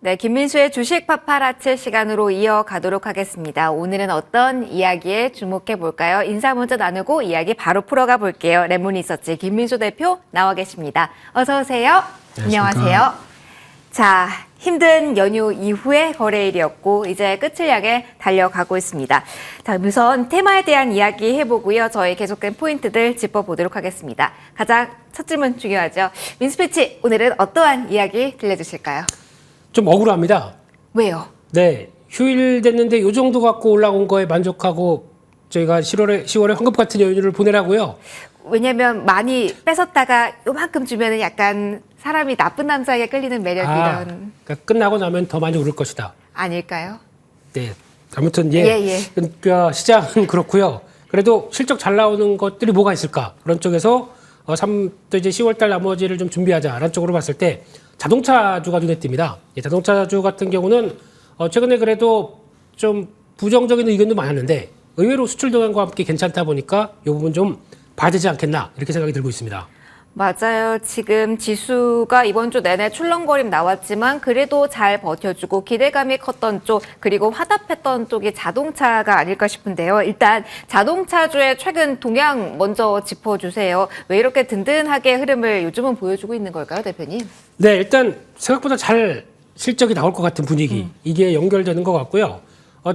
네, 김민수의 주식 파파라치 시간으로 이어가도록 하겠습니다. 오늘은 어떤 이야기에 주목해 볼까요? 인사 먼저 나누고 이야기 바로 풀어가 볼게요. 레몬리서치 김민수 대표 나와 계십니다. 어서 오세요. 안녕하세요. 자, 힘든 연휴 이후의 거래일이었고 이제 끝을 향해 달려가고 있습니다. 자, 우선 테마에 대한 이야기 해보고요. 저희 계속된 포인트들 짚어보도록 하겠습니다. 가장 첫 질문 중요하죠. 민수피치, 오늘은 어떠한 이야기 들려주실까요? 좀 억울합니다. 왜요? 네, 휴일 됐는데 요 정도 갖고 올라온 거에 만족하고 저희가 10월에 황금 같은 연휴를 보내라고요. 왜냐면 많이 뺏었다가 요만큼 주면은 약간 사람이 나쁜 남자에게 끌리는 매력 이런 그러니까 끝나고 나면 더 많이 오를 것이다. 아닐까요? 네, 아무튼 예. 그러니까 시장은 그렇고요. 그래도 실적 잘 나오는 것들이 뭐가 있을까? 그런 쪽에서 또 이제 10월달 나머지를 좀 준비하자라는 쪽으로 봤을 때 자동차주가 눈에 띕니다. 자동차주 같은 경우는 최근에 그래도 좀 부정적인 의견도 많았는데 의외로 수출 동향과 함께 괜찮다 보니까 이 부분 좀 봐야 되지 않겠나 이렇게 생각이 들고 있습니다. 맞아요. 지금 지수가 이번 주 내내 출렁거림 나왔지만 그래도 잘 버텨주고 기대감이 컸던 쪽 그리고 화답했던 쪽이 자동차가 아닐까 싶은데요. 일단 자동차주의 최근 동향 먼저 짚어주세요. 왜 이렇게 든든하게 흐름을 요즘은 보여주고 있는 걸까요, 대표님? 네, 일단 생각보다 잘 실적이 나올 것 같은 분위기 이게 연결되는 것 같고요.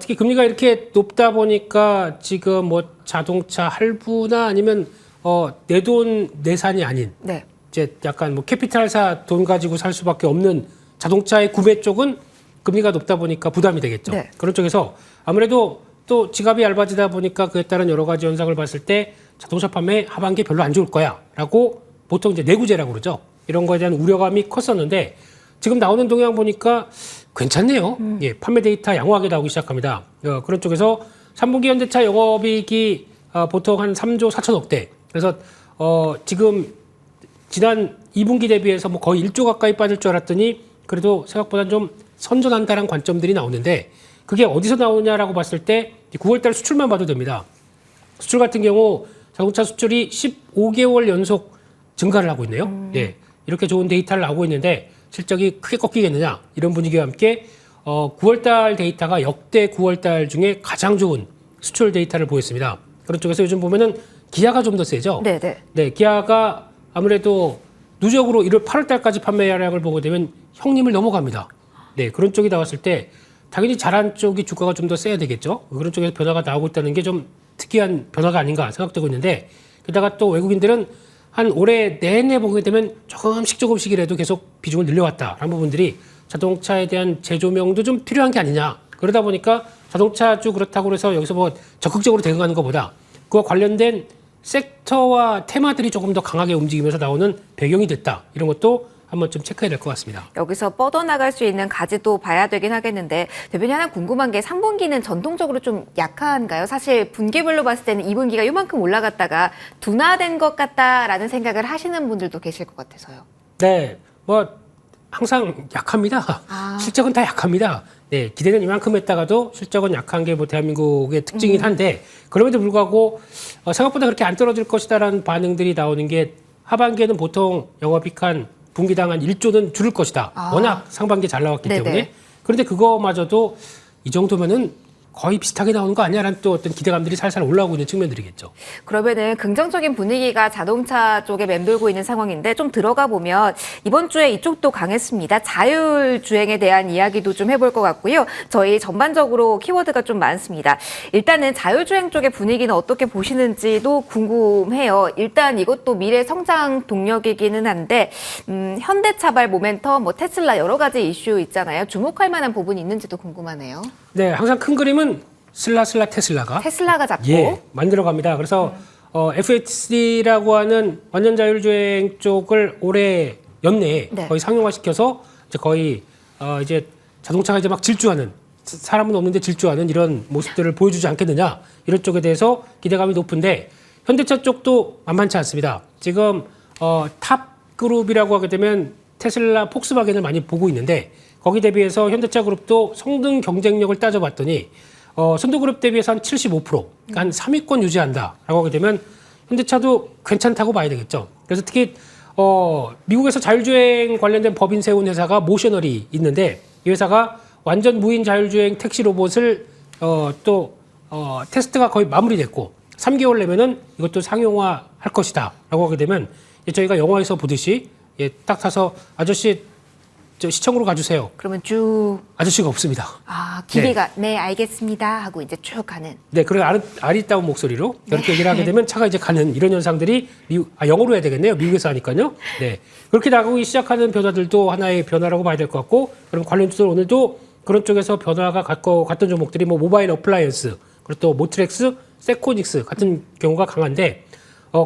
특히 금리가 이렇게 높다 보니까 지금 뭐 자동차 할부나 아니면 내 돈 내산이 아닌 네. 이제 약간 뭐 캐피탈사 돈 가지고 살 수밖에 없는 자동차의 구매 쪽은 금리가 높다 보니까 부담이 되겠죠. 네. 그런 쪽에서 아무래도 또 지갑이 얇아지다 보니까 그에 따른 여러 가지 현상을 봤을 때 자동차 판매 하반기에 별로 안 좋을 거야라고 보통 이제 내구재라고 그러죠. 이런 거에 대한 우려감이 컸었는데 지금 나오는 동향 보니까 괜찮네요. 예, 판매 데이터 양호하게 나오기 시작합니다. 그런 쪽에서 3분기 현대차 영업이익이 보통 한 3조 4천억대. 그래서 지금 지난 2분기 대비해서 뭐 거의 1조 가까이 빠질 줄 알았더니 그래도 생각보다 좀 선전한다는 관점들이 나오는데 그게 어디서 나오냐라고 봤을 때 9월달 수출만 봐도 됩니다. 수출 같은 경우 자동차 수출이 15개월 연속 증가를 하고 있네요. 네, 이렇게 좋은 데이터를 나오고 있는데 실적이 크게 꺾이겠느냐 이런 분위기와 함께 9월달 데이터가 역대 9월달 중에 가장 좋은 수출 데이터를 보였습니다. 그런 쪽에서 요즘 보면은 기아가 좀 더 세죠. 네네. 네, 기아가 아무래도 누적으로 1월 8월달까지 판매량을 보게 되면 형님을 넘어갑니다. 네, 그런 쪽이 나왔을 때 당연히 잘한 쪽이 주가가 좀 더 세야 되겠죠. 그런 쪽에서 변화가 나오고 있다는 게 좀 특이한 변화가 아닌가 생각되고 있는데 게다가 또 외국인들은 한 올해 내내 보게 되면 조금씩이라도 계속 비중을 늘려왔다라는 부분들이 자동차에 대한 재조명도 좀 필요한 게 아니냐. 그러다 보니까 자동차주 그렇다고 해서 여기서 뭐 적극적으로 대응하는 것보다 그와 관련된 섹터와 테마들이 조금 더 강하게 움직이면서 나오는 배경이 됐다. 이런 것도 한번 좀 체크해야 될 것 같습니다. 여기서 뻗어나갈 수 있는 가지도 봐야 되긴 하겠는데 대표님 하나 궁금한 게 3분기는 전통적으로 좀 약한가요? 사실 분기별로 봤을 때는 2분기가 요만큼 올라갔다가 둔화된 것 같다라는 생각을 하시는 분들도 계실 것 같아서요. 네, 뭐 항상 약합니다. 실적은 다 약합니다. 네, 기대는 이만큼 했다가도 실적은 약한 게 뭐 대한민국의 특징이긴 한데 그럼에도 불구하고 생각보다 그렇게 안 떨어질 것이다라는 반응들이 나오는 게 하반기에는 보통 영업이익 한 분기당 한 1조는 줄을 것이다. 워낙 상반기에 잘 나왔기 네네. 때문에. 그런데 그거마저도 이 정도면은 거의 비슷하게 나오는 거 아니야라는 또 어떤 기대감들이 살살 올라오고 있는 측면들이겠죠. 그러면은 긍정적인 분위기가 자동차 쪽에 맴돌고 있는 상황인데 좀 들어가 보면 이번 주에 이쪽도 강했습니다. 자율주행에 대한 이야기도 좀 해볼 것 같고요. 저희 전반적으로 키워드가 좀 많습니다. 일단은 자율주행 쪽의 분위기는 어떻게 보시는지도 궁금해요. 일단 이것도 미래 성장 동력이기는 한데 현대차발 모멘텀, 뭐 테슬라 여러 가지 이슈 있잖아요. 주목할 만한 부분이 있는지도 궁금하네요. 네, 항상 큰 그림은 슬라 테슬라가 잡고 만들어갑니다. 그래서 FSD라고 하는 완전 자율주행 쪽을 올해 연내에 네. 거의 상용화시켜서 이제 거의 이제 자동차가 이제 막 질주하는 사람은 없는데 질주하는 이런 모습들을 보여주지 않겠느냐 이런 쪽에 대해서 기대감이 높은데 현대차 쪽도 만만치 않습니다. 지금 탑 그룹이라고 하게 되면 테슬라, 폭스바겐을 많이 보고 있는데 거기 대비해서 현대차 그룹도 성능 경쟁력을 따져봤더니 선두그룹 대비해서 한 75%, 그러니까 한 3위권 유지한다라고 하게 되면 현대차도 괜찮다고 봐야 되겠죠. 그래서 특히 미국에서 자율주행 관련된 법인 세운 회사가 모셔널이 있는데 이 회사가 완전 무인 자율주행 택시 로봇을 테스트가 거의 마무리됐고 3개월 내면은 이것도 상용화할 것이다라고 하게 되면 저희가 영화에서 보듯이 딱 타서 아저씨 저 시청으로 가주세요. 그러면 쭉 아저씨가 없습니다. 기계가 네 알겠습니다 하고 이제 쭉 가는. 네, 그리고 아리따운 목소리로 이렇게 얘기를 하게 되면 차가 이제 가는 이런 현상들이 영어로 해야 되겠네요. 미국에서 하니까요. 네, 그렇게 나가기 시작하는 변화들도 하나의 변화라고 봐야 될 것 같고, 그럼 관련 주들 오늘도 그런 쪽에서 변화가 갔던 종목들이 뭐 모바일 어플라이언스, 그리고 또 모트렉스, 세코닉스 같은 경우가 강한데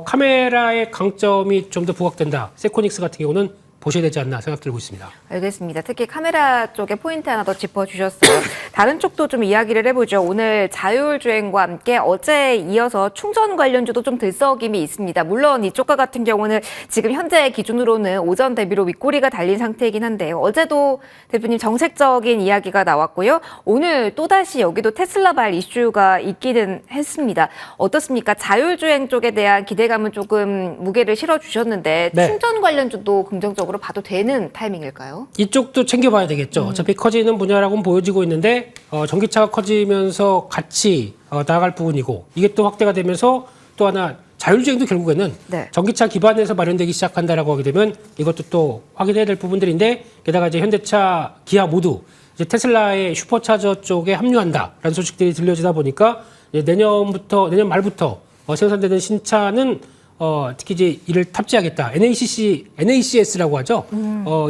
카메라의 강점이 좀 더 부각된다. 세코닉스 같은 경우는 보셔야 되지 않나 생각 들고 있습니다. 알겠습니다. 특히 카메라 쪽에 포인트 하나 더 짚어주셨어요. 다른 쪽도 좀 이야기를 해보죠. 오늘 자율주행과 함께 어제에 이어서 충전 관련주도 좀 들썩임이 있습니다. 물론 이쪽과 같은 경우는 지금 현재 기준으로는 오전 대비로 윗꼬리가 달린 상태이긴 한데요. 어제도 대표님 정책적인 이야기가 나왔고요. 오늘 또다시 여기도 테슬라발 이슈가 있기는 했습니다. 어떻습니까? 자율주행 쪽에 대한 기대감은 조금 무게를 실어주셨는데 네. 충전 관련주도 긍정적으로 봐도 되는 타이밍일까요? 이쪽도 챙겨봐야 되겠죠. 어차피 커지는 분야라고는 보여지고 있는데 전기차가 커지면서 같이 나아갈 부분이고, 이게 또 확대가 되면서 또 하나 자율주행도 결국에는 네. 전기차 기반에서 마련되기 시작한다라고 하게 되면 이것도 또 확인해야 될 부분들인데, 게다가 이제 현대차, 기아 모두 이제 테슬라의 슈퍼차저 쪽에 합류한다라는 소식들이 들려지다 보니까 이제 내년 말부터 생산되는 신차는 특히 이제 이를 탑재하겠다. NACS라고 하죠.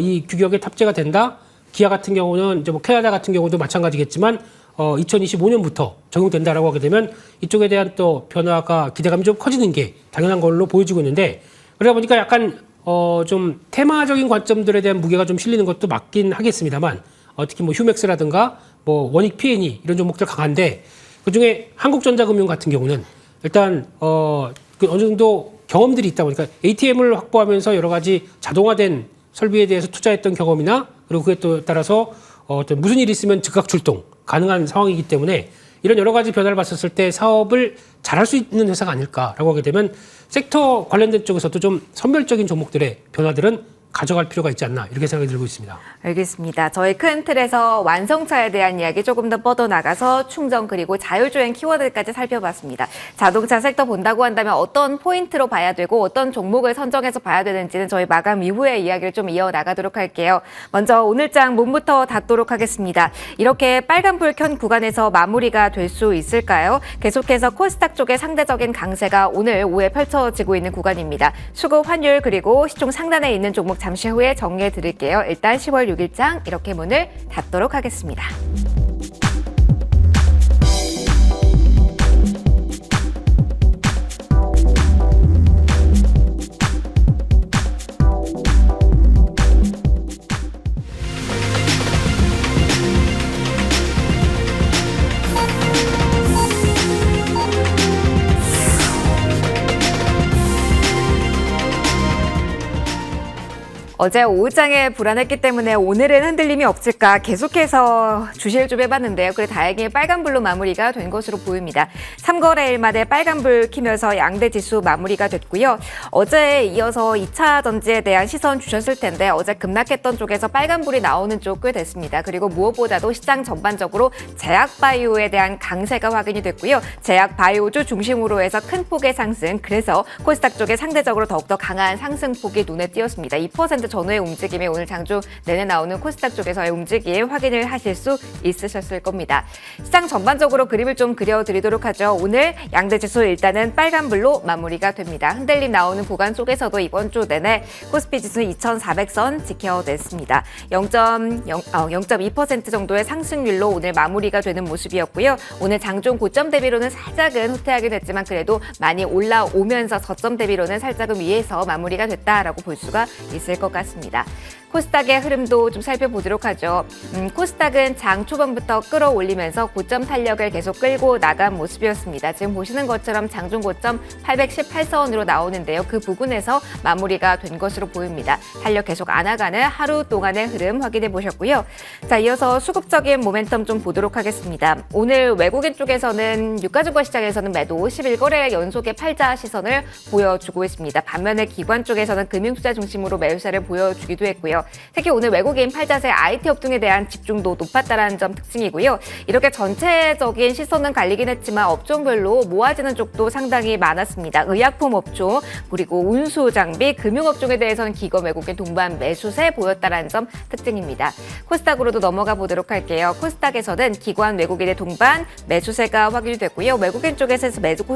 이 규격에 탑재가 된다. 기아 같은 경우는 이제 뭐 캐나다 같은 경우도 마찬가지겠지만 2025년부터 적용된다라고 하게 되면 이쪽에 대한 또 변화가 기대감이 좀 커지는 게 당연한 걸로 보여지고 있는데, 그러다 보니까 약간 좀 테마적인 관점들에 대한 무게가 좀 실리는 것도 맞긴 하겠습니다만, 특히 뭐 휴맥스라든가 뭐 원익 P&E 이런 종목들 강한데, 그중에 한국전자금융 같은 경우는 일단 어느 정도 경험들이 있다 보니까 ATM을 확보하면서 여러 가지 자동화된 설비에 대해서 투자했던 경험이나, 그리고 그에 또 따라서 어떤 무슨 일이 있으면 즉각 출동 가능한 상황이기 때문에 이런 여러 가지 변화를 봤었을 때 사업을 잘할 수 있는 회사가 아닐까라고 하게 되면 섹터 관련된 쪽에서도 좀 선별적인 종목들의 변화들은 가져갈 필요가 있지 않나, 이렇게 생각이 들고 있습니다. 알겠습니다. 저희 큰 틀에서 완성차에 대한 이야기 조금 더 뻗어나가서 충전 그리고 자율주행 키워드까지 살펴봤습니다. 자동차 섹터 본다고 한다면 어떤 포인트로 봐야 되고 어떤 종목을 선정해서 봐야 되는지는 저희 마감 이후에 이야기를 좀 이어나가도록 할게요. 먼저 오늘장 문부터 닫도록 하겠습니다. 이렇게 빨간불 켠 구간에서 마무리가 될 수 있을까요? 계속해서 코스닥 쪽의 상대적인 강세가 오늘 오후에 펼쳐지고 있는 구간입니다. 수급 환율 그리고 시총 상단에 있는 종목 잠시 후에 정리해 드릴게요. 일단 10월 6일장 이렇게 문을 닫도록 하겠습니다. 어제 오후장에 불안했기 때문에 오늘은 흔들림이 없을까 계속해서 주시를 좀 해봤는데요. 그래 다행히 빨간불로 마무리가 된 것으로 보입니다. 3거래일 만에 빨간불 키면서 양대 지수 마무리가 됐고요. 어제에 이어서 2차 전지에 대한 시선 주셨을 텐데 어제 급락했던 쪽에서 빨간불이 나오는 쪽 꽤 됐습니다. 그리고 무엇보다도 시장 전반적으로 제약바이오에 대한 강세가 확인이 됐고요. 제약바이오주 중심으로 해서 큰 폭의 상승, 그래서 코스닥 쪽에 상대적으로 더욱더 강한 상승폭이 눈에 띄었습니다. 2% 전후의 움직임이 오늘 장중 내내 나오는 코스닥 쪽에서의 움직임 확인을 하실 수 있으셨을 겁니다. 시장 전반적으로 그림을 좀 그려드리도록 하죠. 오늘 양대지수 일단은 빨간불로 마무리가 됩니다. 흔들림 나오는 구간 속에서도 이번 주 내내 코스피 지수는 2,400선 지켜냈습니다. 0.2% 정도의 상승률로 오늘 마무리가 되는 모습이었고요. 오늘 장중 고점 대비로는 살짝은 후퇴하긴 했지만 그래도 많이 올라오면서 저점 대비로는 살짝은 위에서 마무리가 됐다라고 볼 수가 있을 것 같습니다. 코스닥의 흐름도 좀 살펴보도록 하죠. 코스닥은 장 초반부터 끌어올리면서 고점 탄력을 계속 끌고 나간 모습이었습니다. 지금 보시는 것처럼 장중 고점 818선으로 나오는데요. 그 부분에서 마무리가 된 것으로 보입니다. 탄력 계속 안아가는 하루 동안의 흐름 확인해 보셨고요. 자, 이어서 수급적인 모멘텀 좀 보도록 하겠습니다. 오늘 외국인 쪽에서는 유가증권 시장에서는 매도 11거래 연속의 팔자 시선을 보여주고 있습니다. 반면에 기관 쪽에서는 금융투자 중심으로 매수세를 보여주기도 했고요. 있어요. 특히 오늘 외국인 팔자세 IT 업종에 대한 집중도 높았다는 점 특징이고요. 이렇게 전체적인 시선은 갈리긴 했지만 업종별로 모아지는 쪽도 상당히 많았습니다. 의약품 업종, 그리고 운수 장비, 금융 업종에 대해서는 기관 외국인 동반 매수세 보였다는 점 특징입니다. 코스닥으로도 넘어가 보도록 할게요. 코스닥에서는 기관 외국인의 동반 매수세가 확인이 됐고요. 외국인 쪽에서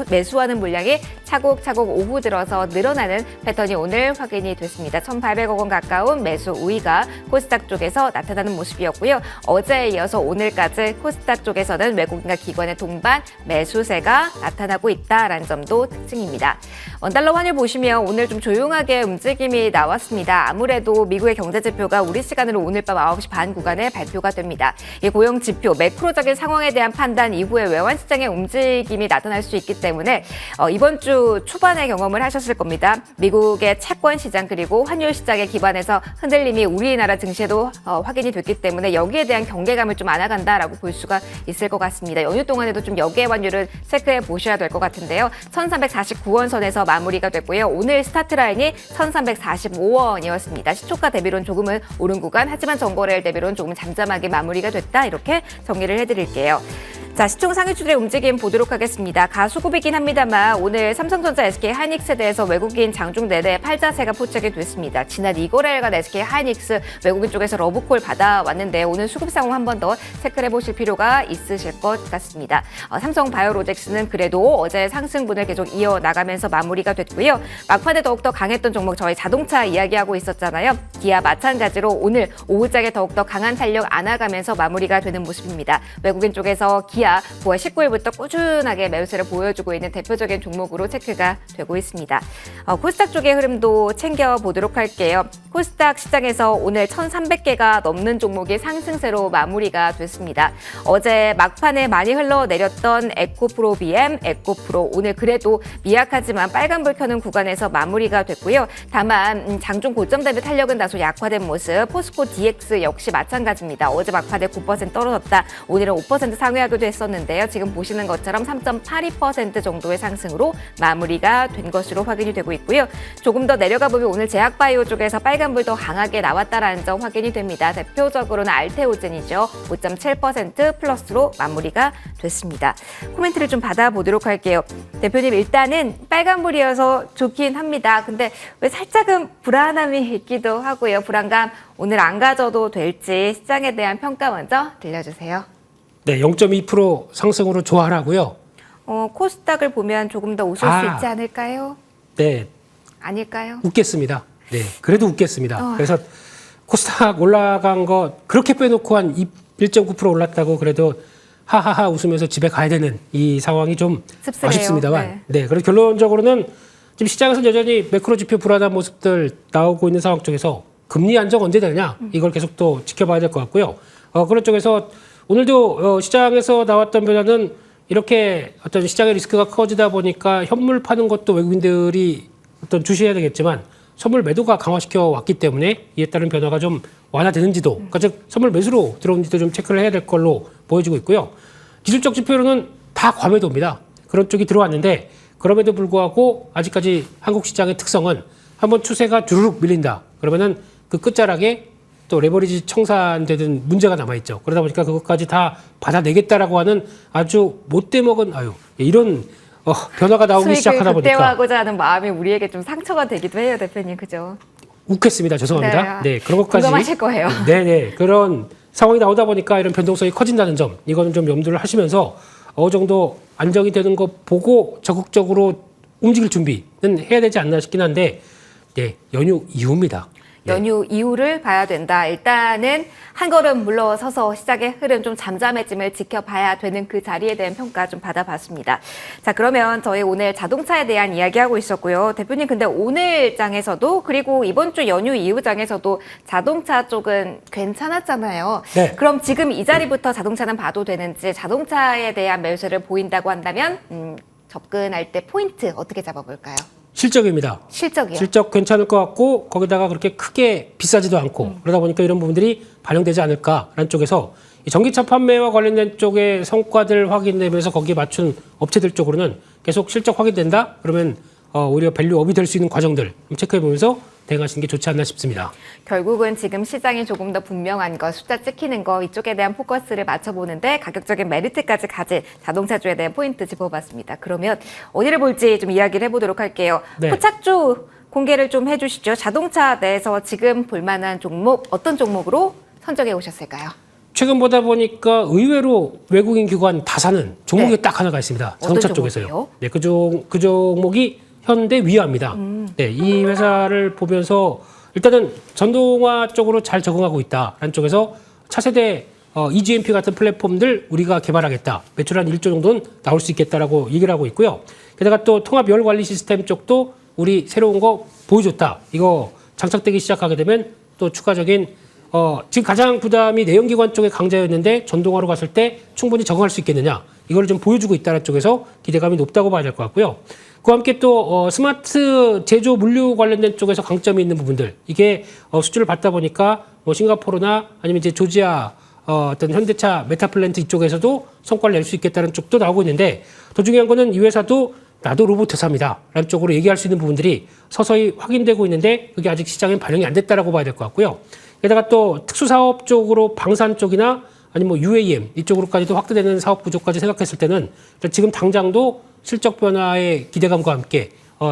매수하는 물량이 차곡차곡 오후 들어서 늘어나는 패턴이 오늘 확인이 됐습니다. 1,800억 원 가까운 매수 우위가 코스닥 쪽에서 나타나는 모습이었고요. 어제에 이어서 오늘까지 코스닥 쪽에서는 외국인과 기관의 동반 매수세가 나타나고 있다라는 점도 특징입니다. 원달러 환율 보시면 오늘 좀 조용하게 움직임이 나왔습니다. 아무래도 미국의 경제 지표가 우리 시간으로 오늘 밤 9시 반 구간에 발표가 됩니다. 이 고용 지표, 매크로적인 상황에 대한 판단 이후에 외환 시장의 움직임이 나타날 수 있기 때문에 이번 주 초반에 경험을 하셨을 겁니다. 미국의 채권 시장 그리고 환율 시장에 기반해서 흔들림이 우리나라 증시에도 확인이 됐기 때문에 여기에 대한 경계감을 좀 안아간다라고 볼 수가 있을 것 같습니다. 연휴 동안에도 좀 여기에 환율을 체크해 보셔야 될 것 같은데요. 1,349원 선에서 마무리가 됐고요. 오늘 스타트 라인이 1,345원이었습니다. 시초가 대비로는 조금은 오른 구간, 하지만 전거래일 대비로는 조금 잠잠하게 마무리가 됐다. 이렇게 정리를 해드릴게요. 자, 시총 상위주들의 움직임 보도록 하겠습니다. 가수급이긴 합니다만 오늘 삼성전자, SK 하이닉스에 대해서 외국인 장중 내내 팔자세가 포착이 됐습니다. 지난 이거래일간 SK 하이닉스 외국인 쪽에서 러브콜 받아왔는데 오늘 수급 상황 한 번 더 체크를 해보실 필요가 있으실 것 같습니다. 삼성 바이오로직스는 그래도 어제 상승분을 계속 이어나가면서 마무리가 됐고요. 막판에 더욱더 강했던 종목 저희 자동차 이야기하고 있었잖아요. 기아 마찬가지로 오늘 오후장에 더욱더 강한 탄력 안아가면서 마무리가 되는 모습입니다. 외국인 쪽에서 기아 9월 19일부터 꾸준하게 매수세를 보여주고 있는 대표적인 종목으로 체크가 되고 있습니다. 코스닥 쪽의 흐름도 챙겨보도록 할게요. 코스닥 시장에서 오늘 1,300개가 넘는 종목이 상승세로 마무리가 됐습니다. 어제 막판에 많이 흘러내렸던 에코프로 BM, 에코프로 오늘 그래도 미약하지만 빨간불 켜는 구간에서 마무리가 됐고요. 다만 장중 고점 대비 탄력은 다소 약화된 모습, 포스코 DX 역시 마찬가지입니다. 어제 막판에 9% 떨어졌다. 오늘은 5% 상회하기도 했었는데요. 지금 보시는 것처럼 3.82% 정도의 상승으로 마무리가 된 것으로 확인이 되고 있고요. 조금 더 내려가 보면 오늘 제약바이오 쪽에서 빨간불 더 강하게 나왔다라는 점 확인이 됩니다. 대표적으로는 알테오젠이죠. 5.7% 플러스로 마무리가 됐습니다. 코멘트를 좀 받아보도록 할게요. 대표님, 일단은 빨간불이어서 좋긴 합니다. 근데 왜 살짝은 불안함이 있기도 하고요. 불안감 오늘 안 가져도 될지 시장에 대한 평가 먼저 들려주세요. 네, 0.2% 상승으로 좋아하라고요. 코스닥을 보면 조금 더 웃을 수 있지 않을까요? 네. 아닐까요? 웃겠습니다. 네, 그래도 웃겠습니다. 그래서 코스닥 올라간 거 그렇게 빼놓고 한 1.9% 올랐다고 그래도 하하하 웃으면서 집에 가야 되는 이 상황이 좀 씁쓸해요. 아쉽습니다만. 네, 그래서 결론적으로는 지금 시장에서 여전히 매크로 지표 불안한 모습들 나오고 있는 상황 쪽에서 금리 안정 언제 되느냐 이걸 계속 또 지켜봐야 될 것 같고요. 그런 쪽에서 오늘도 시장에서 나왔던 변화는 이렇게 어떤 시장의 리스크가 커지다 보니까 현물 파는 것도 외국인들이 어떤 주시해야 되겠지만 선물 매도가 강화시켜 왔기 때문에 이에 따른 변화가 좀 완화되는지도, 그러니까 즉 선물 매수로 들어온지도 좀 체크를 해야 될 걸로 보여지고 있고요. 기술적 지표로는 다 과매도입니다. 그런 쪽이 들어왔는데 그럼에도 불구하고 아직까지 한국 시장의 특성은 한번 추세가 주르륵 밀린다. 그러면은 그 끝자락에 또 레버리지 청산되는 문제가 남아있죠. 그러다 보니까 그것까지 다 받아내겠다라고 하는 아주 못돼 먹은 이런 변화가 나오기 시작하다 보니까 극대화하고자 하는 마음이 우리에게 좀 상처가 되기도 해요, 대표님. 그죠? 웃겠습니다. 죄송합니다. 네, 그런 것까지 공감하실 거예요. 네네, 그런 상황이 나오다 보니까 이런 변동성이 커진다는 점, 이거는 좀 염두를 하시면서 어느 정도 안정이 되는 거 보고 적극적으로 움직일 준비는 해야 되지 않나 싶긴 한데, 네, 연휴 이후입니다. 연휴 이후를 봐야 된다. 일단은 한 걸음 물러서서 시작의 흐름 좀 잠잠해짐을 지켜봐야 되는 그 자리에 대한 평가 좀 받아봤습니다. 자, 그러면 저희 오늘 자동차에 대한 이야기하고 있었고요. 대표님, 근데 오늘 장에서도 그리고 이번 주 연휴 이후 장에서도 자동차 쪽은 괜찮았잖아요. 네. 그럼 지금 이 자리부터 자동차는 봐도 되는지, 자동차에 대한 매수를 보인다고 한다면 접근할 때 포인트 어떻게 잡아볼까요? 실적입니다. 실적이요? 실적 괜찮을 것 같고 거기다가 그렇게 크게 비싸지도 않고 그러다 보니까 이런 부분들이 반영되지 않을까라는 쪽에서 이 전기차 판매와 관련된 쪽의 성과들 확인되면서 거기에 맞춘 업체들 쪽으로는 계속 실적 확인된다? 그러면 오히려 밸류업이 될 수 있는 과정들 체크해 보면서 대응하시는 게 좋지 않나 싶습니다. 결국은 지금 시장이 조금 더 분명한 거, 숫자 찍히는 거 이쪽에 대한 포커스를 맞춰보는데 가격적인 메리트까지 가진 자동차주에 대한 포인트 짚어봤습니다. 그러면 어디를 볼지 좀 이야기를 해보도록 할게요. 네. 포착주 공개를 좀 해주시죠. 자동차 내에서 지금 볼만한 종목, 어떤 종목으로 선정해 오셨을까요? 최근 보다 보니까 의외로 외국인 기관 다 사는 종목이 네. 딱 하나가 있습니다. 어떤 자동차 쪽에서요. 종목이요? 네, 그 종목이 현대 위아입니다. 네, 이 회사를 보면서 일단은 전동화 쪽으로 잘 적응하고 있다라는 쪽에서 차세대 EGMP 같은 플랫폼들 우리가 개발하겠다. 매출 한 1조 정도는 나올 수 있겠다라고 얘기를 하고 있고요. 게다가 또 통합 열 관리 시스템 쪽도 우리 새로운 거 보여줬다. 이거 장착되기 시작하게 되면 또 추가적인 지금 가장 부담이 내연기관 쪽의 강자였는데 전동화로 갔을 때 충분히 적응할 수 있겠느냐. 이걸 좀 보여주고 있다는 쪽에서 기대감이 높다고 봐야 될 것 같고요. 그와 함께 또 스마트 제조 물류 관련된 쪽에서 강점이 있는 부분들. 이게 수주를 받다 보니까 뭐 싱가포르나 아니면 이제 조지아 어떤 현대차 메타플랜트 이쪽에서도 성과를 낼 수 있겠다는 쪽도 나오고 있는데 더 중요한 거는 이 회사도 나도 로봇 회사입니다. 라는 쪽으로 얘기할 수 있는 부분들이 서서히 확인되고 있는데 그게 아직 시장에 반영이 안 됐다라고 봐야 될 것 같고요. 게다가 또 특수사업 쪽으로 방산 쪽이나 아니면 뭐 UAM 이쪽으로까지도 확대되는 사업 구조까지 생각했을 때는 지금 당장도 실적 변화의 기대감과 함께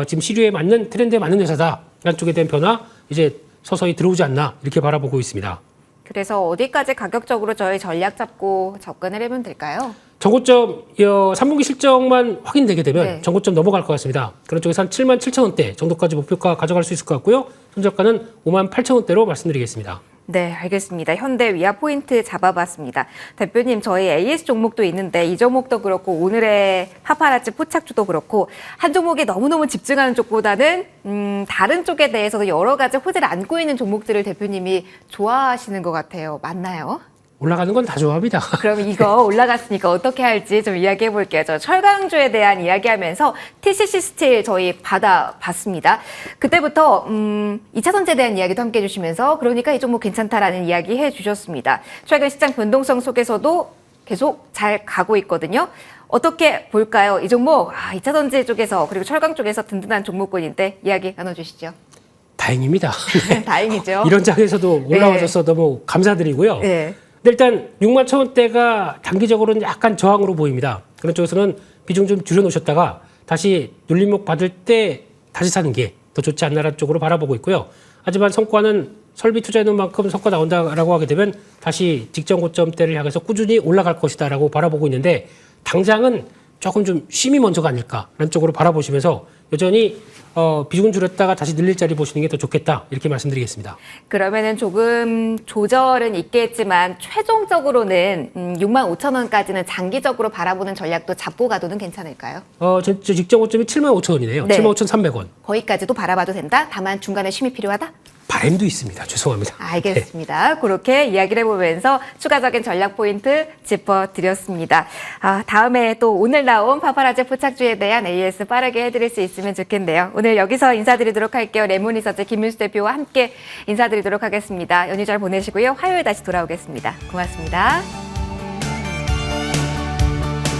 지금 시류에 맞는 트렌드에 맞는 회사다라는 쪽에 대한 변화 이제 서서히 들어오지 않나 이렇게 바라보고 있습니다. 그래서 어디까지 가격적으로 저희 전략 잡고 접근을 해보면 될까요? 정고점 3분기 실적만 확인되게 되면 네. 정고점 넘어갈 것 같습니다. 그런 쪽에서 한 7만 7천 원대 정도까지 목표가 가져갈 수 있을 것 같고요. 손절가는 5만 8천 원대로 말씀드리겠습니다. 네, 알겠습니다. 현대 위아 포인트 잡아봤습니다. 대표님, 저희 AS 종목도 있는데 이 종목도 그렇고 오늘의 파파라치 포착주도 그렇고 한 종목에 너무너무 집중하는 쪽보다는 다른 쪽에 대해서도 여러 가지 호재를 안고 있는 종목들을 대표님이 좋아하시는 것 같아요. 맞나요? 올라가는 건 다 좋아합니다. 그럼 이거 올라갔으니까 어떻게 할지 좀 이야기해 볼게요. 저 철강주에 대한 이야기하면서 TCC 스틸 저희 받아봤습니다. 그때부터 2차 선제에 대한 이야기도 함께 해주시면서 그러니까 이 종목 괜찮다라는 이야기 해주셨습니다. 최근 시장 변동성 속에서도 계속 잘 가고 있거든요. 어떻게 볼까요? 이 종목 2차 선제 쪽에서 그리고 철강 쪽에서 든든한 종목군인데 이야기 나눠주시죠. 다행입니다. 다행이죠. 이런 장에서도 올라와줘서 너무 감사드리고요. 네. 근데 일단 6만 천 원대가 단기적으로는 약간 저항으로 보입니다. 그런 쪽에서는 비중 좀 줄여놓으셨다가 다시 눌림목 받을 때 다시 사는 게 더 좋지 않나라는 쪽으로 바라보고 있고요. 하지만 성과는 설비 투자해놓은 만큼 성과 나온다라고 하게 되면 다시 직전 고점대를 향해서 꾸준히 올라갈 것이다라고 바라보고 있는데 당장은 조금 좀 쉼이 먼저가 아닐까라는 쪽으로 바라보시면서 여전히 비중을 줄였다가 다시 늘릴 자리 보시는 게 더 좋겠다 이렇게 말씀드리겠습니다. 그러면은 조금 조절은 있겠지만 최종적으로는 6만 5천 원까지는 장기적으로 바라보는 전략도 잡고 가도는 괜찮을까요? 저 직전 고점이 7만 5천 원이네요. 네. 7만 5,300원. 거기까지도 바라봐도 된다. 다만 중간에 쉼이 필요하다. 바램도 있습니다. 죄송합니다. 알겠습니다. 그렇게 이야기를 해보면서 추가적인 전략 포인트 짚어드렸습니다. 다음에 또 오늘 나온 파파라치 포착주에 대한 AS 빠르게 해드릴 수 있으면 좋겠네요. 오늘 여기서 인사드리도록 할게요. 레몬리서치 김민수 대표와 함께 인사드리도록 하겠습니다. 연휴 잘 보내시고요. 화요일 다시 돌아오겠습니다. 고맙습니다.